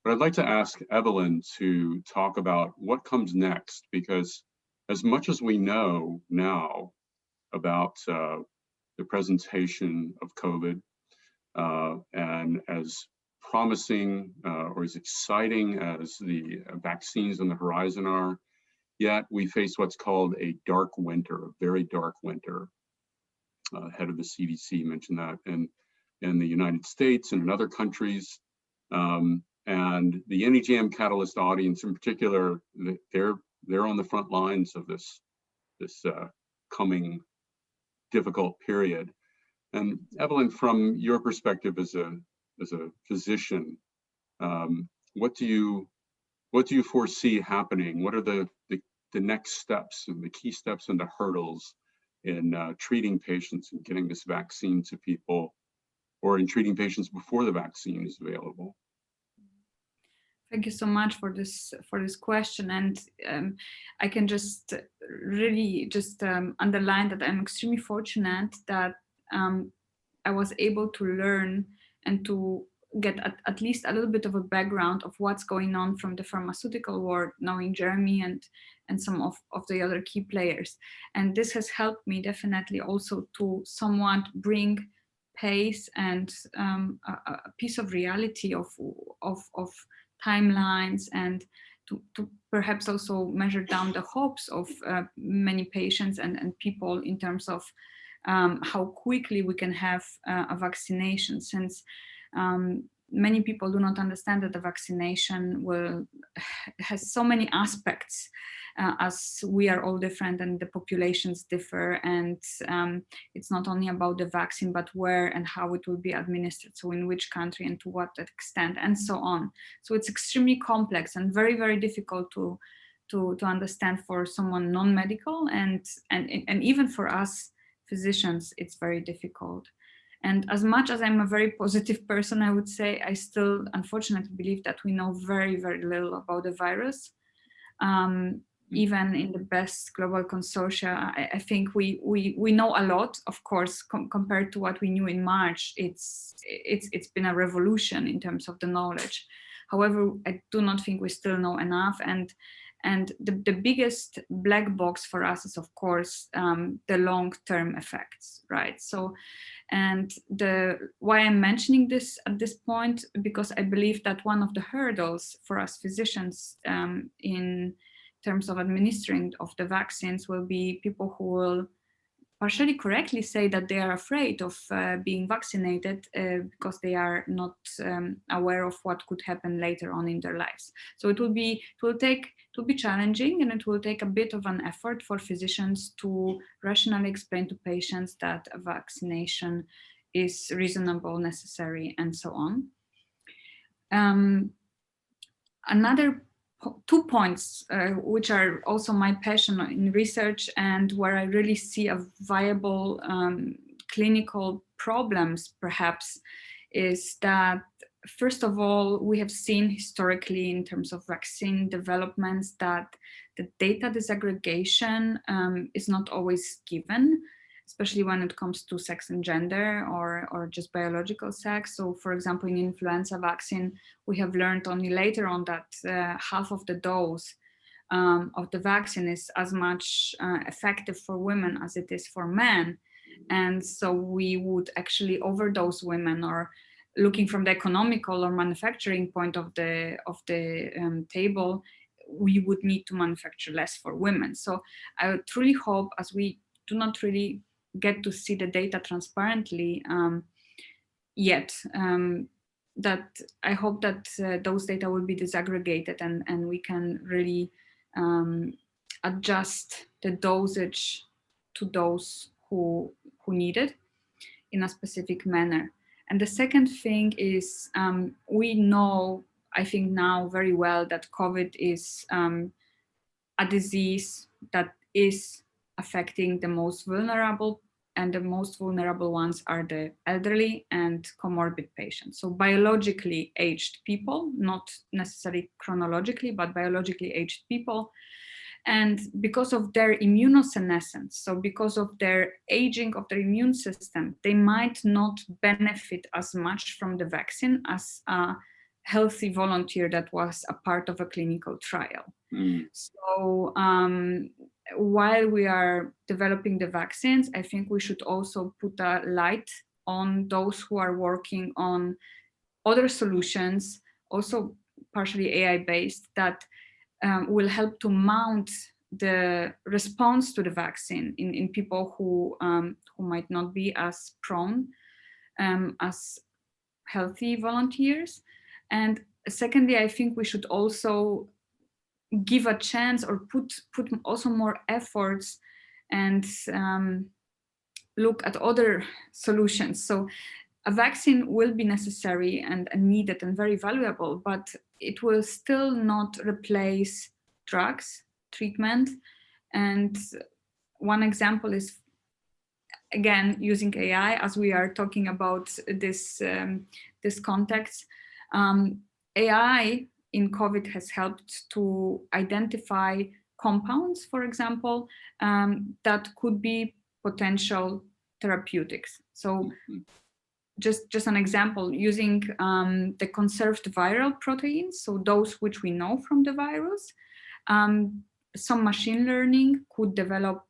But I'd like to ask Evelyn to talk about what comes next, because as much as we know now about the presentation of COVID, and as promising or as exciting as the vaccines on the horizon are, yet we face what's called a dark winter, a very dark winter. Head of the CDC mentioned that in the United States and in other countries. And the NEJM Catalyst audience in particular, they're on the front lines of this coming difficult period. And Evelyn, from your perspective as a physician, what do you foresee happening? What are the next steps and the key steps and the hurdles in treating patients and getting this vaccine to people, or in treating patients before the vaccine is available? Thank you so much for this question, and I can just really underline that I'm extremely fortunate that I was able to learn and to get at least a little bit of a background of what's going on from the pharmaceutical world, knowing Jeremy and some of the other key players. And this has helped me definitely also to somewhat bring pace and a piece of reality of timelines, and to perhaps also measure down the hopes of many patients and people in terms of how quickly we can have a vaccination, since many people do not understand that the vaccination has so many aspects, as we are all different and the populations differ, and it's not only about the vaccine but where and how it will be administered, so in which country and to what extent and so on. So it's extremely complex and very, very difficult to understand for someone non-medical, and even for us physicians it's very difficult. And as much as I'm a very positive person, I would say I still unfortunately believe that we know very, very little about the virus. Even in the best global consortia, I think we know a lot, of course, compared to what we knew in March. It's been a revolution in terms of the knowledge. However, I do not think we still know enough, and the biggest black box for us is, of course, the long-term effects, right? So, and why I'm mentioning this at this point, because I believe that one of the hurdles for us physicians in terms of administering of the vaccines will be people who will partially correctly say that they are afraid of being vaccinated because they are not aware of what could happen later on in their lives. So it will be challenging, and it will take a bit of an effort for physicians to rationally explain to patients that a vaccination is reasonable, necessary, and so on. Another 2 points, which are also my passion in research and where I really see a viable clinical problems perhaps, is that first of all, we have seen historically in terms of vaccine developments that the data disaggregation is not always given, especially when it comes to sex and gender or just biological sex. So for example, in influenza vaccine, we have learned only later on that half of the dose of the vaccine is as much effective for women as it is for men. And so we would actually overdose women, or looking from the economical or manufacturing point of the table, we would need to manufacture less for women. So I truly hope, as we do not really get to see the data transparently yet, that I hope that those data will be disaggregated and we can really adjust the dosage to those who need it in a specific manner. And the second thing is, we know, I think now very well, that COVID is a disease that is affecting the most vulnerable, and the most vulnerable ones are the elderly and comorbid patients. So biologically aged people, not necessarily chronologically, but biologically aged people. And because of their immunosenescence, so because of their aging of their immune system, they might not benefit as much from the vaccine as a healthy volunteer that was a part of a clinical trial. Mm. So while we are developing the vaccines, I think we should also put a light on those who are working on other solutions, also partially AI-based, that will help to mount the response to the vaccine in people who might not be as prone as healthy volunteers. And secondly, I think we should also give a chance, or put also more efforts and look at other solutions. So a vaccine will be necessary and needed and very valuable, but it will still not replace drugs, treatment. And one example is, again, using AI, as we are talking about this context. AI in COVID has helped to identify compounds, for example, that could be potential therapeutics. So just an example, using the conserved viral proteins, so those which we know from the virus, some machine learning could develop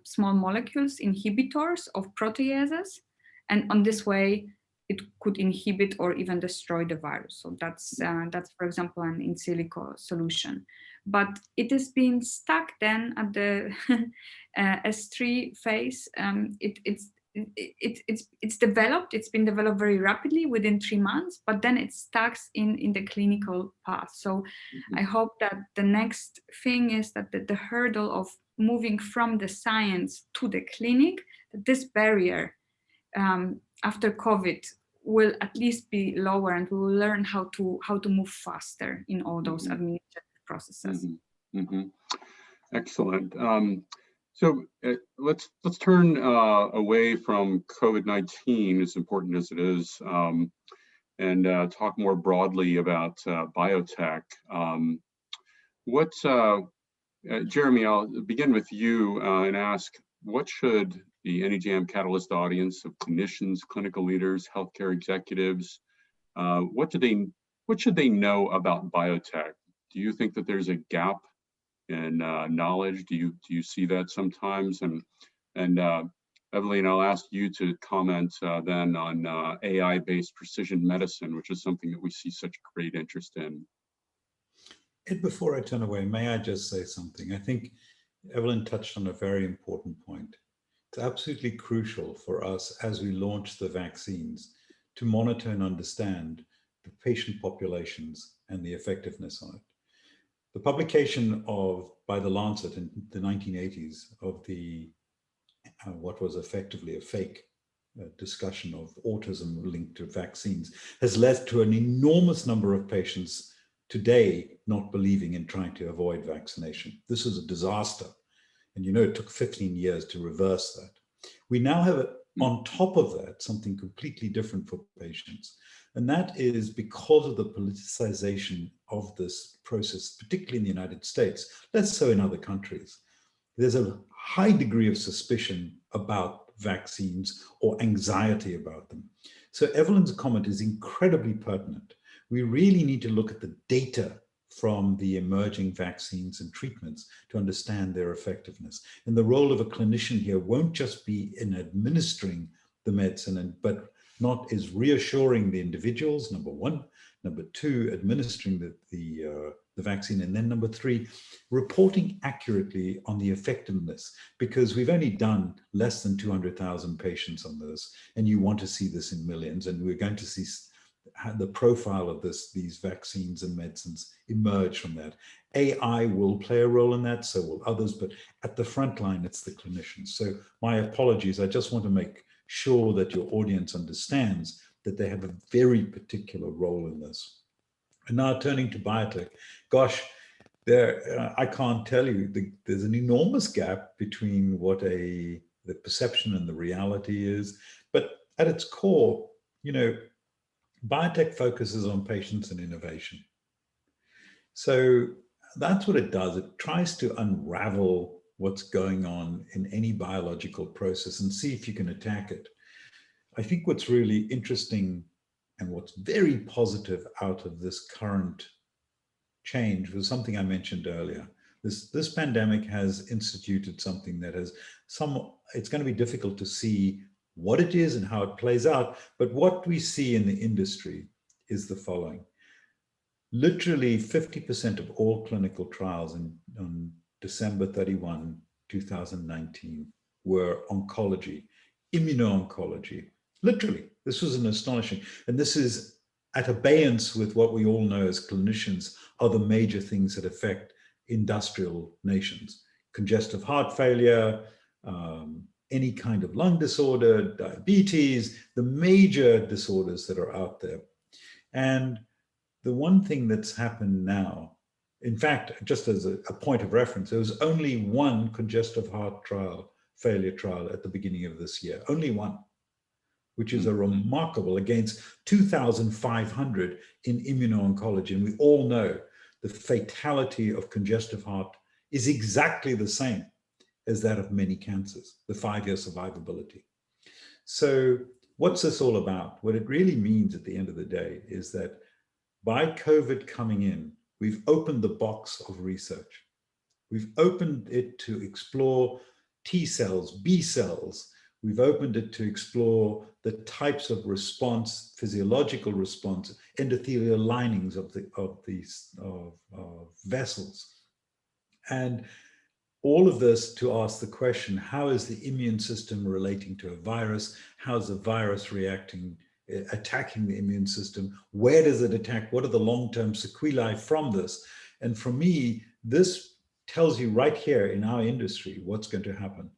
small molecules, inhibitors of proteases, and on this way it could inhibit or even destroy the virus. So that's for example an in silico solution, but it is being stuck then at the S3 phase. It's been developed very rapidly within 3 months, but then it stacks in the clinical path. So I hope that the next thing is that the hurdle of moving from the science to the clinic, that this barrier after COVID will at least be lower, and we will learn how to move faster in all those administrative processes. Excellent. So let's turn away from COVID-19, as important as it is, and talk more broadly about biotech. Jeremy, I'll begin with you and ask, what should the NEJM Catalyst audience of clinicians, clinical leaders, healthcare executives, what should they know about biotech? Do you think that there's a gap in knowledge? Do you see that sometimes? And Evelyn, I'll ask you to comment then on AI-based precision medicine, which is something that we see such great interest in. And before I turn away, may I just say something? I think Evelyn touched on a very important point. It's absolutely crucial for us as we launch the vaccines to monitor and understand the patient populations and the effectiveness on it. The publication by the Lancet in the 1980s of the what was effectively a fake discussion of autism linked to vaccines has led to an enormous number of patients today not believing in trying to avoid vaccination. This is a disaster. And you know, it took 15 years to reverse that. We now have, on top of that, something completely different for patients. And that is because of the politicization of this process, particularly in the United States, less so in other countries. There's a high degree of suspicion about vaccines or anxiety about them. So Evelyn's comment is incredibly pertinent. We really need to look at the data from the emerging vaccines and treatments to understand their effectiveness. And the role of a clinician here won't just be in administering the medicine, but not is reassuring the individuals, number one, number two, administering the vaccine, and then number three, reporting accurately on the effectiveness, because we've only done less than 200,000 patients on this, and you want to see this in millions, and we're going to see the profile of these vaccines and medicines emerge from that. AI will play a role in that, so will others, but at the front line, it's the clinicians. So my apologies, I just want to make sure that your audience understands that they have a very particular role in this. And now turning to biotech, gosh, I can't tell you, there's an enormous gap between what the perception and the reality is. But at its core, you know, biotech focuses on patients and innovation. So that's what it does. It tries to unravel what's going on in any biological process and see if you can attack it. I think what's really interesting and what's very positive out of this current change was something I mentioned earlier. This pandemic has instituted something that has it's going to be difficult to see what it is and how it plays out. But what we see in the industry is the following. Literally 50% of all clinical trials on December 31, 2019 were oncology, immuno-oncology. Literally, this was an astonishing, and this is at abeyance with what we all know as clinicians are the major things that affect industrial nations. Congestive heart failure, any kind of lung disorder, diabetes, the major disorders that are out there. And the one thing that's happened now, in fact, just as a point of reference, there was only one congestive heart failure trial at the beginning of this year, only one, which is a remarkable against 2,500 in immuno-oncology. And we all know the fatality of congestive heart is exactly the same as that of many cancers, the 5-year survivability. So what's this all about? What it really means at the end of the day is that by COVID coming in, we've opened the box of research. We've opened it to explore T cells, B cells. We've opened it to explore the types of response, physiological response, endothelial linings of these vessels. And all of this to ask the question, how is the immune system relating to a virus? How's the virus reacting, attacking the immune system? Where does it attack? What are the long-term sequelae from this? And for me, this tells you right here in our industry what's going to happen.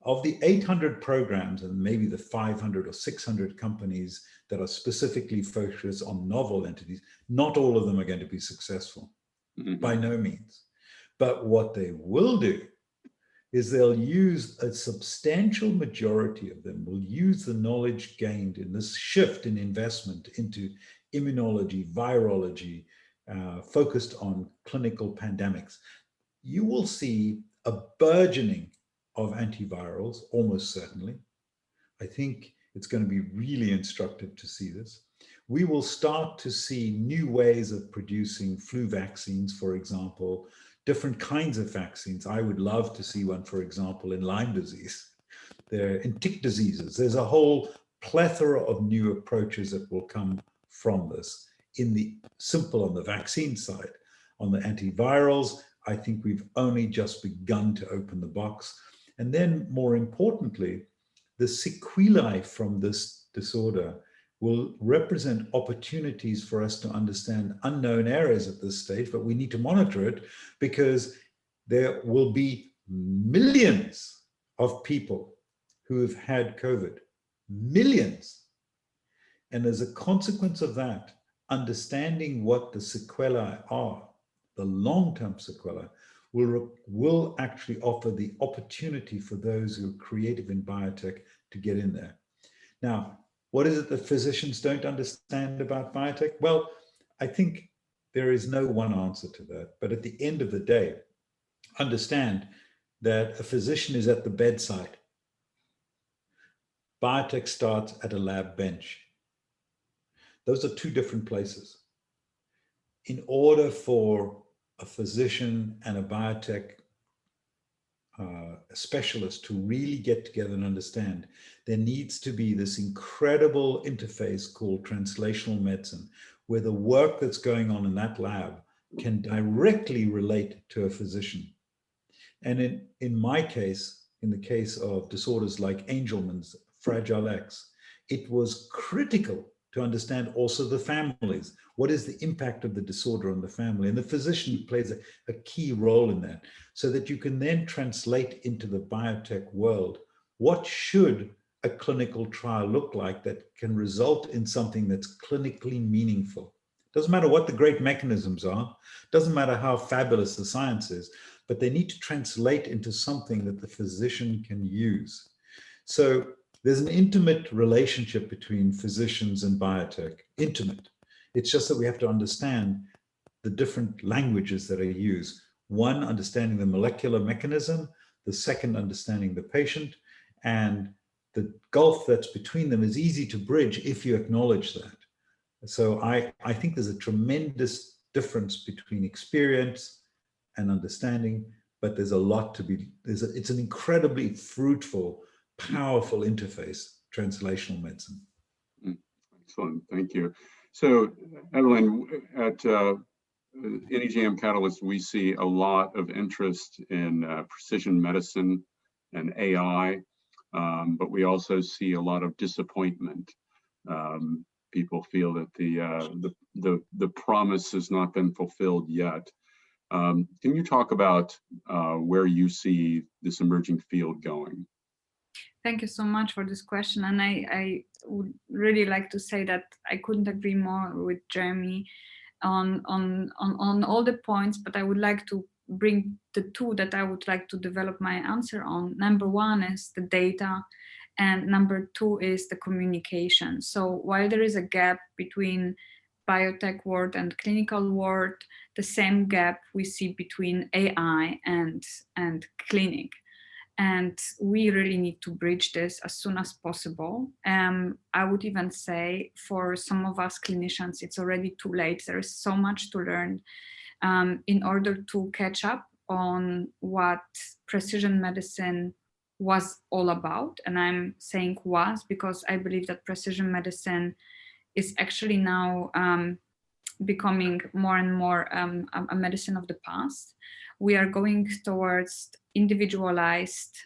Of the 800 programs and maybe the 500 or 600 companies that are specifically focused on novel entities, not all of them are going to be successful, by no means. But what they will do is they'll use a substantial majority of them will use the knowledge gained in this shift in investment into immunology, virology, focused on clinical pandemics. You will see a burgeoning of antivirals, almost certainly. I think it's going to be really instructive to see this. We will start to see new ways of producing flu vaccines, for example, different kinds of vaccines. I would love to see one, for example, in Lyme disease. There in tick diseases. There's a whole plethora of new approaches that will come from this. In the simple on the vaccine side, on the antivirals, I think we've only just begun to open the box. And then more importantly, the sequelae from this disorder will represent opportunities for us to understand unknown areas at this stage, but we need to monitor it because there will be millions of people who have had COVID, millions. And as a consequence of that, understanding what the sequelae are, the long-term sequelae, will actually offer the opportunity for those who are creative in biotech to get in there. Now, what is it that physicians don't understand about biotech? Well, I think there is no one answer to that. But at the end of the day, understand that a physician is at the bedside. Biotech starts at a lab bench. Those are two different places. In order for a physician and a biotech specialist to really get together and understand, there needs to be this incredible interface called translational medicine, where the work that's going on in that lab can directly relate to a physician. And in my case, in the case of disorders like Angelman's, Fragile X, it was critical to understand also the families. What is the impact of the disorder on the family? And the physician plays a key role in that, so that you can then translate into the biotech world. What should a clinical trial look like that can result in something that's clinically meaningful? Doesn't matter what the great mechanisms are, doesn't matter how fabulous the science is, but they need to translate into something that the physician can use. So there's an intimate relationship between physicians and biotech, intimate. It's just that we have to understand the different languages that are used. One, understanding the molecular mechanism, the second, understanding the patient, and the gulf that's between them is easy to bridge if you acknowledge that. So I think there's a tremendous difference between experience and understanding, but there's a lot to be, it's an incredibly fruitful, powerful interface, translational medicine. Excellent, thank you. So Evelyn, at NEJM Catalyst, we see a lot of interest in precision medicine and AI, but we also see a lot of disappointment. People feel that the promise has not been fulfilled yet. Can you talk about where you see this emerging field going? Thank you so much for this question. And I would really like to say that I couldn't agree more with Jeremy on all the points, but I would like to bring the two that I would like to develop my answer on. Number one is the data, and number two is the communication. So while there is a gap between biotech world and clinical world, the same gap we see between AI and clinic. And we really need to bridge this as soon as possible. I would even say for some of us clinicians, it's already too late. There is so much to learn in order to catch up on what precision medicine was all about. And I'm saying was because I believe that precision medicine is actually now becoming more and more a medicine of the past. We are going towards individualized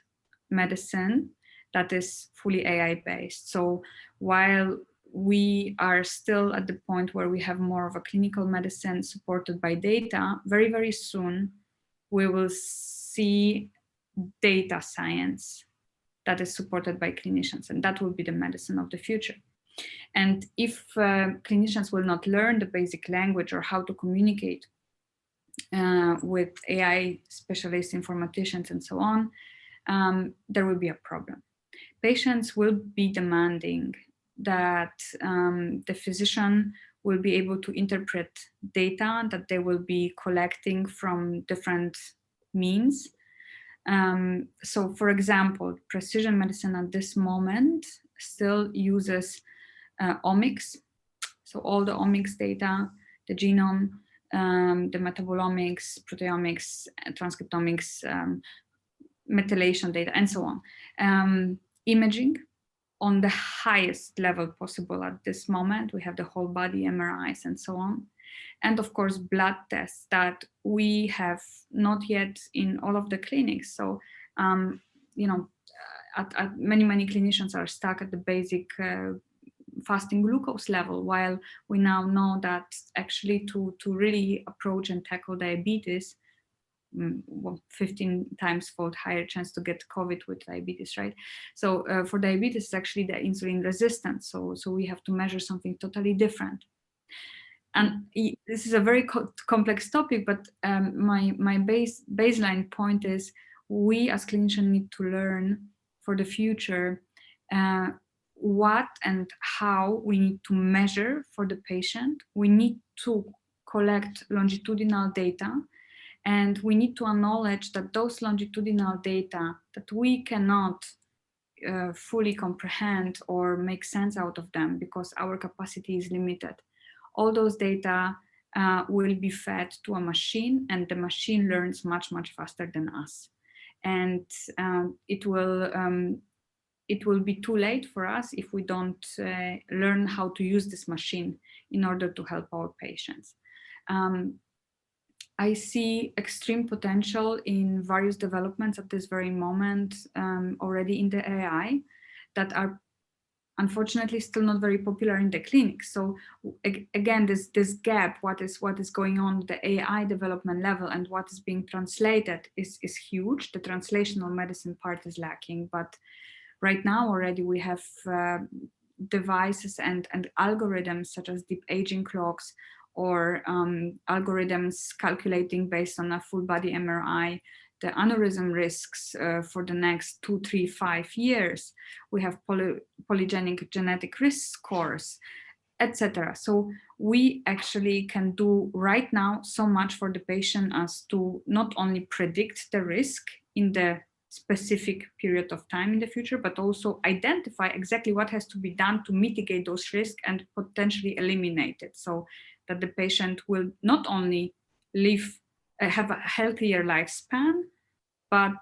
medicine that is fully AI based. So while we are still at the point where we have more of a clinical medicine supported by data, very, very soon we will see data science that is supported by clinicians, and that will be the medicine of the future. And if clinicians will not learn the basic language or how to communicate with AI specialists, informaticians, and so on, there will be a problem. Patients will be demanding that the physician will be able to interpret data that they will be collecting from different means. So for example, precision medicine at this moment still uses omics, so all the omics data, the genome, the metabolomics, proteomics, transcriptomics, methylation data, and so on. Imaging on the highest level possible at this moment. We have the whole body MRIs and so on. And of course, blood tests that we have not yet in all of the clinics. So, you know, many clinicians are stuck at the basic fasting glucose level, while we now know that actually to really approach and tackle diabetes, 15 times fold higher chance to get COVID with diabetes, right? So for diabetes, it's actually the insulin resistance. So we have to measure something totally different. And this is a very complex topic, but my baseline point is we as clinicians need to learn for the future what and how we need to measure for the patient. We need to collect longitudinal data, and we need to acknowledge that those longitudinal data that we cannot fully comprehend or make sense out of them because our capacity is limited. All those data will be fed to a machine, and the machine learns much faster than us. And it will be too late for us if we don't learn how to use this machine in order to help our patients. I see extreme potential in various developments at this very moment already in the AI that are unfortunately still not very popular in the clinic. So again, this gap, what is going on at the AI development level and what is being translated is huge. The translational medicine part is lacking, but right now already we have devices and algorithms such as deep aging clocks or algorithms calculating based on a full body MRI the aneurysm risks for the next 2, 3, 5 years. We have polygenic genetic risk scores, etc. So we actually can do right now so much for the patient as to not only predict the risk in the specific period of time in the future, but also identify exactly what has to be done to mitigate those risks and potentially eliminate it, so that the patient will not only have a healthier lifespan, but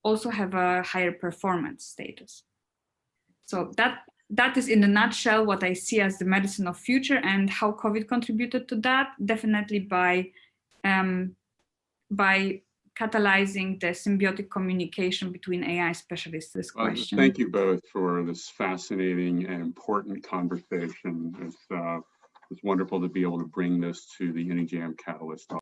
also have a higher performance status. So that is in a nutshell what I see as the medicine of future, and how COVID contributed to that. Definitely by catalyzing the symbiotic communication between AI specialists. This question. Thank you both for this fascinating and important conversation. It's wonderful to be able to bring this to the NEJM Catalyst.